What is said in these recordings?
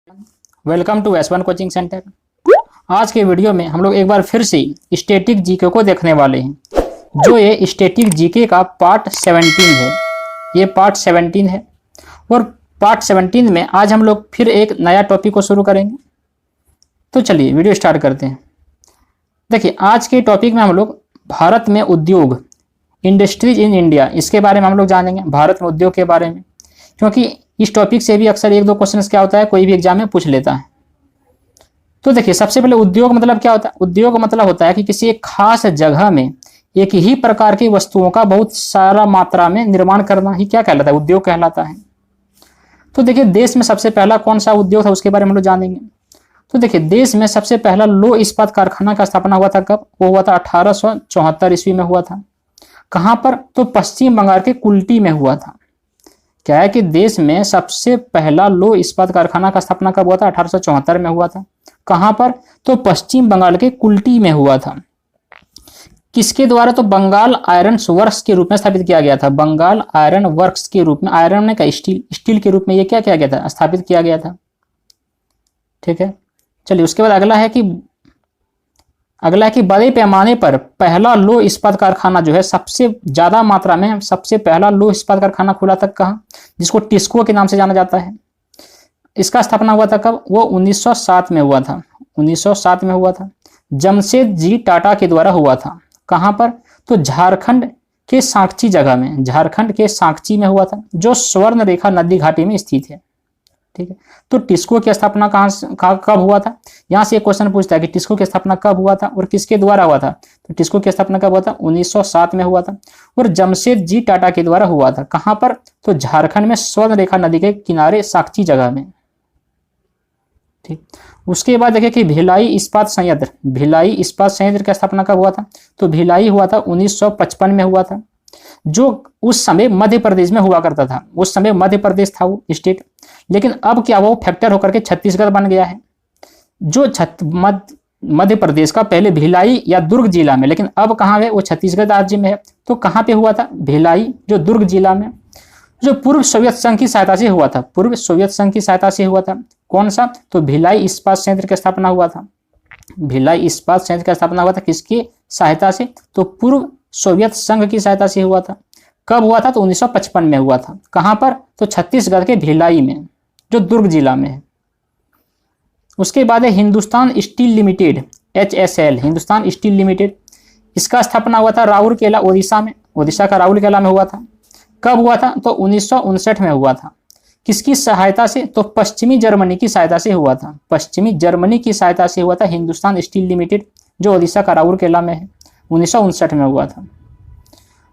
Welcome to S1 coaching centre. आज के video में हम लोग एक बार फिर से स्टैटिक जीके को देखने वाले हैं। जो ये स्टैटिक जीके का पार्ट 17 है, ये पार्ट 17 है और पार्ट 17 में आज हम लोग फिर एक नया टॉपिक को शुरू करेंगे। तो चलिए वीडियो स्टार्ट करते हैं। देखिए, आज के टॉपिक में हम लोग भारत में उद्योग, इंडस्ट्रीज इन इंडिया, इसके बारे में हम लोग जानेंगे, भारत में उद्योग के बारे में, क्योंकि इस टॉपिक से भी अक्सर एक दो क्वेश्चंस क्या होता है कोई भी एग्जाम में पूछ लेता है। तो देखिए, सबसे पहले उद्योग मतलब क्या होता है। उद्योग मतलब होता है कि किसी एक खास जगह में एक ही प्रकार की वस्तुओं का बहुत सारा मात्रा में निर्माण करना ही क्या कहलाता है, उद्योग कहलाता है। तो देखिए, देश में सबसे पहला कौन सा उद्योग था उसके बारे में हम लोग जानेंगे। तो देखिए, देश में सबसे पहला लौह इस्पात कारखाना का स्थापना हुआ था कब? वो हुआ था 1874 ईस्वी में हुआ था। कहां पर? तो पश्चिम बंगाल के कुल्टी में हुआ था। क्या है कि देश में सबसे पहला लौह इस्पात कारखाना का स्थापना कब हुआ था? 1874 में हुआ था। कहां पर? तो पश्चिम बंगाल के कुल्टी में हुआ था। किसके द्वारा? तो बंगाल आयरन वर्क्स के रूप में स्थापित किया गया था। बंगाल आयरन वर्क्स के रूप में, आयरन ने का स्टील के रूप में ये क्या किया गया था? स्थापित किया गया था। ठीक है, चलिए उसके बाद अगला है कि बड़े पैमाने पर पहला लौह इस्पात कारखाना जो है सबसे ज्यादा मात्रा में सबसे पहला लौह इस्पात कारखाना खुला था कहाँ? जिसको टिस्को के नाम से जाना जाता है। इसका स्थापना हुआ था कब? वो 1907 में हुआ था। 1907 में हुआ था। जमशेद जी टाटा के द्वारा हुआ था। कहां पर? तो झारखंड के सांची जगह में, झारखंड के सांची में हुआ था, जो स्वर्ण रेखा नदी घाटी में स्थित है। ठीक है, तो टिस्को की स्थापना कब हुआ था? यहां से एक क्वेश्चन पूछता है कि टिस्को की स्थापना कब हुआ था और किसके द्वारा हुआ था। तो टिस्को की स्थापना कब हुआ था? 1907 में हुआ था और जमशेद जी टाटा के द्वारा हुआ था। कहां पर? तो झारखंड में स्वर्ण रेखा नदी के किनारे सांची जगह में। ठीक, उसके बाद देखिए कि भिलाई इस्पात संयंत्र, भिलाई इस्पात संयंत्र की स्थापना कब हुआ था? तो भिलाई हुआ था 1955 में हुआ था, जो उस समय मध्य प्रदेश में हुआ करता था। उस समय मध्य प्रदेश था वो स्टेट, लेकिन अब क्या वो फैक्टर होकर के छत्तीसगढ़ बन गया है। जो मध्य प्रदेश का पहले भिलाई या दुर्ग जिला में, लेकिन अब कहाँ है वो? छत्तीसगढ़ राज्य में है। तो कहाँ पे हुआ था? भिलाई, जो दुर्ग जिला में, जो पूर्व सोवियत संघ की सहायता से हुआ था। पूर्व सोवियत संघ की सहायता से हुआ था। कौन सा? तो भिलाई इस्पात संयंत्र की स्थापना हुआ था। भिलाई इस्पात संयंत्र की स्थापना हुआ था किसकी सहायता से? तो पूर्व सोवियत संघ की सहायता से हुआ था। कब हुआ था? तो 1955 में हुआ था। कहां पर? तो छत्तीसगढ़ के भिलाई में, जो दुर्ग जिला में है। उसके बाद है Hindustan steel limited, HSL, Hindustan steel limited. इसका स्थापना हुआ था राउरकेला, ओडिशा में। ओडिशा का राउरकेला में हुआ था। कब हुआ था? तो 1959 में हुआ था। किसकी सहायता से? तो पश्चिमी जर्मनी की सहायता से हुआ था। पश्चिमी जर्मनी की सहायता से हुआ था हिंदुस्तान स्टील लिमिटेड, जो ओडिशा का राउरकेला में है। 1959 में हुआ था।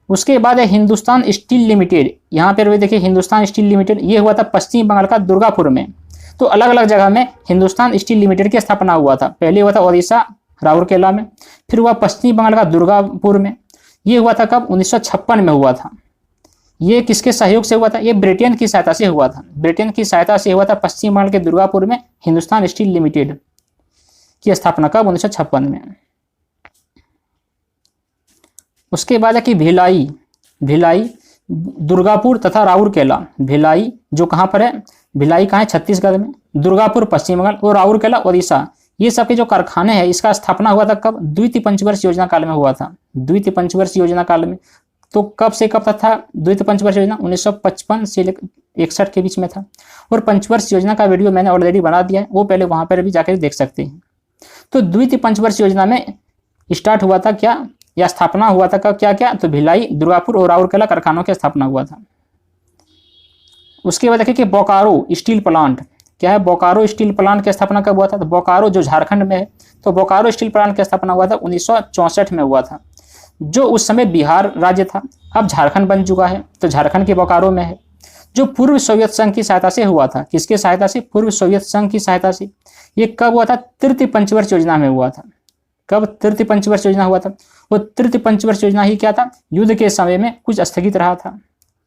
उसके बाद है हिंदुस्तान स्टील लिमिटेड। यहाँ पर देखिए हिंदुस्तान स्टील लिमिटेड, ये हुआ था पश्चिम बंगाल का दुर्गापुर में। तो अलग अलग जगह में हिंदुस्तान स्टील लिमिटेड की स्थापना हुआ था। पहले हुआ था ओडिशा राउरकेला में, फिर हुआ पश्चिम बंगाल का दुर्गापुर में। ये हुआ था कब? 1956 में हुआ था। ये किसके सहयोग से हुआ था? ये ब्रिटेन की सहायता से हुआ था। ब्रिटेन की सहायता से हुआ था पश्चिम बंगाल के दुर्गापुर में हिंदुस्तान स्टील लिमिटेड की स्थापना कब? 1956 में। उसके बाद है कि भिलाई, दुर्गापुर तथा राउरकेला। भिलाई जो कहां पर है? भिलाई कहां है? छत्तीसगढ़ में। दुर्गापुर पश्चिम बंगाल और राउरकेला ओडिशा। ये सबके जो कारखाने हैं, इसका स्थापना हुआ था कब? द्वितीय पंचवर्ष योजना काल में हुआ था। द्वितीय पंचवर्ष योजना काल में। तो कब से कब तक था द्वितीय पंचवर्ष योजना? 1955 से 61 के बीच में था। और पंचवर्ष योजना का वीडियो मैंने ऑलरेडी बना दिया है, वो पहले वहां पर भी जाकर देख सकते हैं। तो द्वितीय पंचवर्ष योजना में स्टार्ट हुआ था क्या, या स्थापना हुआ था कब? क्या? तो भिलाई, दुर्गापुर और राउरकेला कारखानों की स्थापना हुआ था। उसके बाद देखिए कि बोकारो स्टील प्लांट। क्या है? बोकारो स्टील प्लांट की स्थापना कब हुआ था? तो बोकारो जो झारखंड में है, तो बोकारो स्टील प्लांट की स्थापना हुआ था 1964 में हुआ था, जो उस समय बिहार राज्य था। अब झारखंड बन चुका है, तो झारखंड के बोकारो में है, जो पूर्व सोवियत संघ की सहायता से हुआ था। किसके सहायता से? पूर्व सोवियत संघ की सहायता से। ये कब हुआ था? तृतीय पंचवर्ष योजना में हुआ था। कब तृतीय पंचवर्ष योजना हुआ था? वो तृतीय पंचवर्ष योजना ही क्या था? युद्ध के समय में कुछ स्थगित रहा था।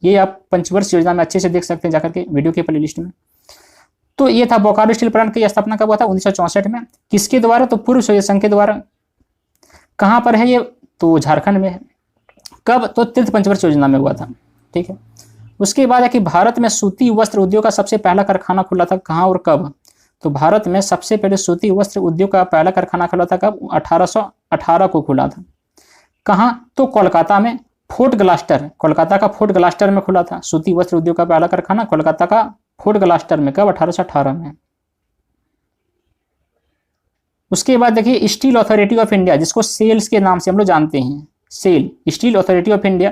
ये आप पंचवर्ष योजना में अच्छे से देख सकते हैं जाकर के वीडियो के प्लेलिस्ट में। तो ये था बोकारो स्टील प्लांट की स्थापना कब हुआ था? 1964 में। किसके द्वारा? तो पूर्व सोवियत संघ के द्वारा। कहां पर है ये? तो झारखंड में है। कब? तो तृतीय पंचवर्ष योजना में हुआ था। ठीक है, उसके बाद है कि भारत में सूती वस्त्र उद्योग का सबसे पहला कारखाना खुला था कहाँ और कब? तो भारत में सबसे पहले सूती वस्त्र उद्योग का पहला कारखाना खुला था कब? 1818 को खुला था। कहाँ? तो कोलकाता में फोर्ट ग्लास्टर, कोलकाता का फोर्ट ग्लास्टर में खुला था सूती वस्त्र उद्योग का पहला कारखाना, कोलकाता का फोर्ट ग्लास्टर में। कब? 1818 में। उसके बाद देखिए स्टील अथॉरिटी ऑफ इंडिया, जिसको सेल्स के नाम से हम लोग जानते हैं, SAIL, steel authority of India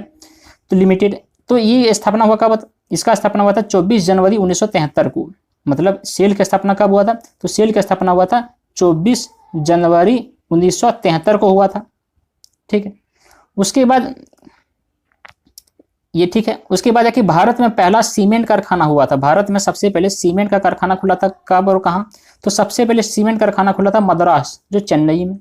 तो लिमिटेड, तो ये स्थापना हुआ कब? इसका स्थापना हुआ था 24 जनवरी 1973 को। मतलब सेल की स्थापना कब हुआ था? तो सेल की स्थापना हुआ था 24 जनवरी 1973 को हुआ था। ठीक है। उसके बाद ये ठीक है। उसके बाद है कि भारत में पहला सीमेंट कारखाना हुआ था। भारत में सबसे पहले सीमेंट का कारखाना खुला था कब और कहाँ? तो सबसे पहले सीमेंट कारखाना खुला था मद्रास, जो चेन्नई में,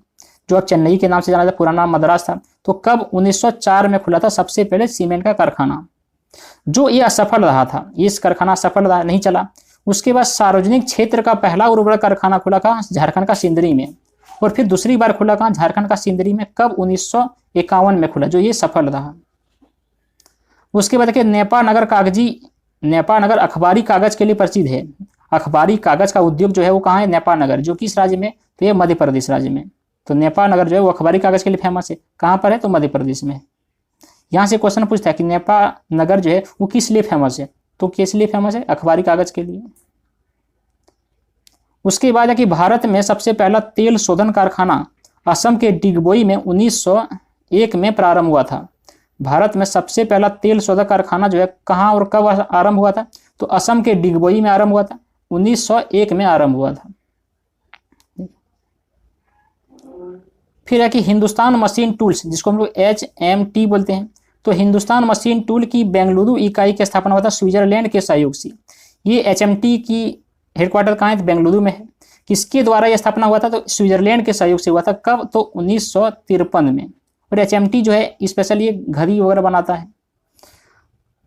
जो अब चेन्नई के नाम से जाना जाता, पुराना नाम मद्रास था। तो कब? 1904 में खुला था सबसे पहले सीमेंट का कारखाना, जो ये असफल रहा था, ये कारखाना सफल रहा, नहीं चला। उसके बाद सार्वजनिक क्षेत्र का पहला उर्वरक कारखाना खुला था झारखंड का सिंदरी में, और फिर दूसरी बार खुला कहाँ? झारखंड का सिंदरी में। कब? 1951 में खुला, जो ये सफल रहा। उसके बाद देखिए नेपा नगर अखबारी कागज के लिए प्रसिद्ध है। अखबारी कागज का उद्योग जो है वो कहाँ है? नेपा नगर, जो किस राज्य में? तो ये मध्य प्रदेश राज्य में। तो नेपा नगर जो है वो अखबारी कागज के लिए फेमस है। कहाँ पर है? तो मध्य प्रदेश में। यहाँ से क्वेश्चन पूछता है कि नेपा नगर जो है वो किस लिए फेमस है? तो किस लिए फेमस है? अखबारी कागज के लिए। उसके बाद है कि भारत में सबसे पहला तेल शोधन कारखाना असम के डिगबोई में 1901 में प्रारंभ हुआ था। भारत में सबसे पहला तेल शोधन कारखाना जो है कहाँ और कब आरंभ हुआ था? तो असम के डिगबोई में आरंभ हुआ था, 1901 में आरंभ हुआ था। फिर है कि हिंदुस्तान मशीन टूल्स, जिसको हम लोग HMT बोलते हैं, तो हिंदुस्तान मशीन टूल की बेंगलुरु इकाई की स्थापना हुआ था स्विट्जरलैंड के सहयोग से। ये HMT की हेडक्वार्टर कहाँ है? बेंगलुरु में है। किसके द्वारा यह स्थापना हुआ था? तो स्विट्जरलैंड के सहयोग से हुआ था। कब? तो 1953 में। और HMT जो है स्पेशल ये घड़ी वगैरह बनाता है।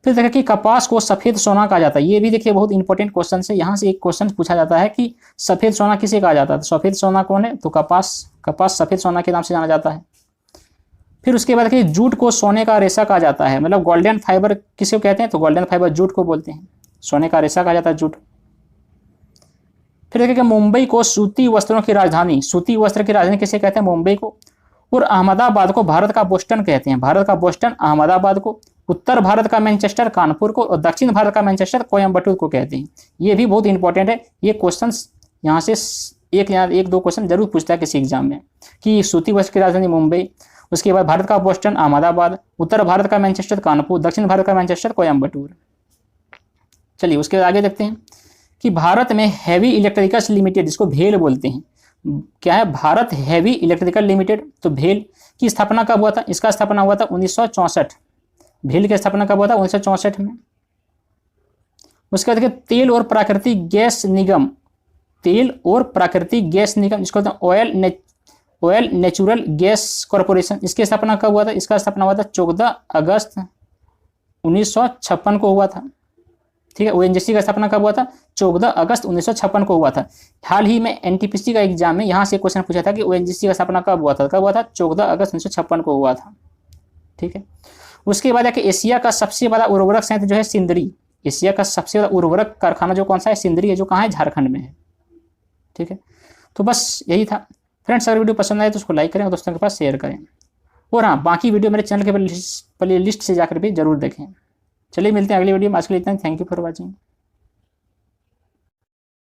फिर देखिए कि कपास को सफेद सोना कहा जाता है। ये भी देखिए बहुत इंपॉर्टेंट क्वेश्चन है। यहाँ से एक क्वेश्चन पूछा जाता है कि सफेद सोना किसे कहा जाता है? तो सफेद सोना कौन है? तो कपास सफेद सोना के नाम से जाना जाता है। फिर उसके बाद देखिए जूट को सोने का रेशा कहा जाता है। मतलब गोल्डन फाइबर किसे कहते हैं? तो गोल्डन फाइबर जूट को बोलते हैं। सोने का रेशा कहा जाता है जूट। फिर देखिए मुंबई को सूती वस्त्रों की राजधानी, सूती वस्त्र की राजधानी किसे कहते हैं? मुंबई को। और अहमदाबाद को भारत का बोस्टन कहते हैं। भारत का बोस्टन अहमदाबाद को, उत्तर भारत का मैनचेस्टर कानपुर को, और दक्षिण भारत का मैनचेस्टर कोयम्बटूर को कहते हैं। ये भी बहुत इंपॉर्टेंट है। ये क्वेश्चन यहाँ से एक दो क्वेश्चन जरूर पूछता है किसी एग्जाम में कि सूती वस्त्र की राजधानी मुंबई, उसके बाद भारत का बोस्टन अहमदाबाद, उत्तर भारत का मैनचेस्टर कानपुर, दक्षिण भारत का मैनचेस्टर कोयम्बटूर। चलिए उसके बाद आगे देखते हैं कि भारत में हैवी इलेक्ट्रिकल्स लिमिटेड, जिसको भेल बोलते हैं, क्या है? Bharat heavy electrical limited. तो भेल की स्थापना कब हुआ था? इसका स्थापना हुआ था 1964। भेल की स्थापना कब हुआ था? 1964 में। उसके बाद देखिए तेल और प्राकृतिक गैस निगम, तेल और प्राकृतिक गैस निगम, जिसको ऑयल नेचुरल गैस कॉरपोरेशन, इसकी स्थापना कब हुआ था? इसका स्थापना हुआ था 14 अगस्त 1956 को हुआ था। ठीक है। ONGC का स्थापना कब हुआ था? 14 अगस्त 1956 को हुआ था। हाल ही में NTPC का एग्जाम में यहाँ से क्वेश्चन पूछा था कि ONGC का स्थापना कब हुआ था? कब हुआ था? 14 अगस्त 1956 को हुआ था। ठीक है। उसके बाद है कि एशिया का सबसे बड़ा उर्वरक संयंत्र जो है सिंदरी, एशिया का सबसे बड़ा उर्वरक कारखाना जो कौन सा है? सिंदरी है, जो कहाँ है? झारखंड में है। ठीक है। तो बस यही था फ्रेंड्स। अगर वीडियो पसंद आए तो उसको लाइक करें और दोस्तों के पास शेयर करें। और हाँ, बाकी वीडियो मेरे चैनल के प्ले लिस्ट से जाकर भी जरूर देखें। चलिए मिलते हैं अगली वीडियो में। आज के लिए इतना ही। Thank you for watching.